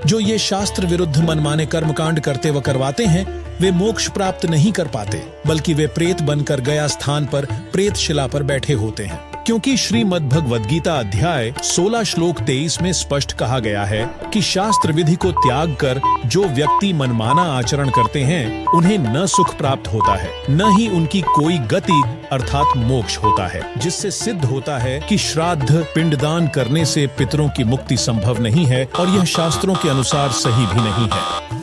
जो ये शास्त्र विरुद्ध मनमाने कर्मकांड करते व करवाते हैं वे मोक्ष प्राप्त नहीं कर पाते, बल्कि वे प्रेत बनकर गया स्थान पर प्रेत शिला पर बैठे होते हैं। क्योंकि श्रीमद् भगवद गीता अध्याय 16 श्लोक 23 में स्पष्ट कहा गया है कि शास्त्र विधि को त्याग कर जो व्यक्ति मनमाना आचरण करते हैं उन्हें न सुख प्राप्त होता है, न ही उनकी कोई गति अर्थात मोक्ष होता है, जिससे सिद्ध होता है कि श्राद्ध पिंडदान करने से पितरों की मुक्ति संभव नहीं है और यह शास्त्रों के अनुसार सही भी नहीं है।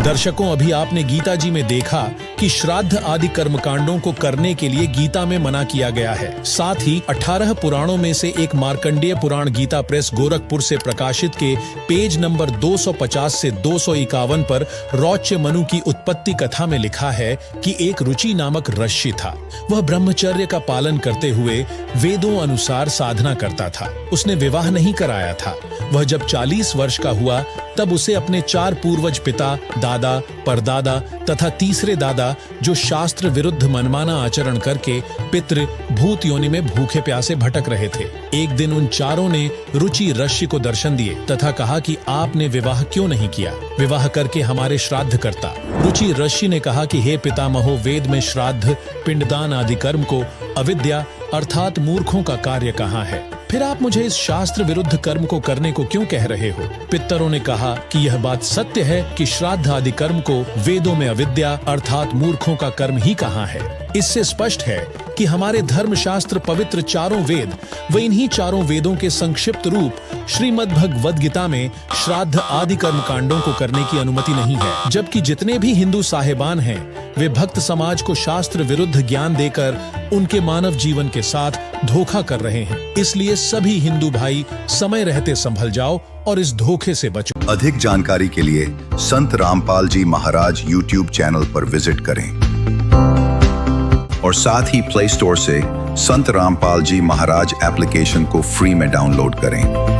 दर्शकों, अभी आपने गीता जी में देखा कि श्राद्ध आदि कर्मकांडों को करने के लिए गीता में मना किया गया है। साथ ही 18 पुराणों में से एक मार्कंडेय पुराण गीता प्रेस गोरखपुर से प्रकाशित के पेज नंबर 250 से 251 पर रौच्य मनु की उत्पत्ति कथा में लिखा है कि एक रुचि नामक ऋषि था। वह ब्रह्मचर्य का पालन करते हुए वेदों अनुसार साधना करता था। उसने विवाह नहीं कराया था। वह जब 40 वर्ष का हुआ तब उसे अपने 4 पूर्वज पिता, दादा, परदादा तथा तीसरे दादा जो शास्त्र विरुद्ध मनमाना आचरण करके पितृ भूत योनि में भूखे प्यासे भटक रहे थे, एक दिन उन चारों ने रुचि ऋषि को दर्शन दिए तथा कहा कि आपने विवाह क्यों नहीं किया, विवाह करके हमारे श्राद्ध करता। रुचि ऋषि ने कहा कि हे पितामहो, वेद में श्राद्ध पिंडदान आदि कर्म को अविद्या अर्थात मूर्खों का कार्य कहाँ है, फिर आप मुझे इस शास्त्र विरुद्ध कर्म को करने को क्यों कह रहे हो। पितरों ने कहा कि यह बात सत्य है कि श्राद्ध आदि कर्म को वेदों में अविद्या अर्थात मूर्खों का कर्म ही कहाँ है। इससे स्पष्ट है कि हमारे धर्मशास्त्र पवित्र चारों वेद व इन्हीं चारों वेदों के संक्षिप्त रूप श्रीमद् भगवद गीता में श्राद्ध आदि कर्मकांडों को करने की अनुमति नहीं है, जबकि जितने भी हिंदू साहेबान हैं वे भक्त समाज को शास्त्र विरुद्ध ज्ञान देकर उनके मानव जीवन के साथ धोखा कर रहे हैं। इसलिए सभी हिंदू भाई समय रहते संभल जाओ और इस धोखे से बचो। अधिक जानकारी के लिए संत रामपाल जी महाराज YouTube चैनल पर विजिट करें और साथ ही प्ले स्टोर से संत रामपाल जी महाराज एप्लीकेशन को फ्री में डाउनलोड करें।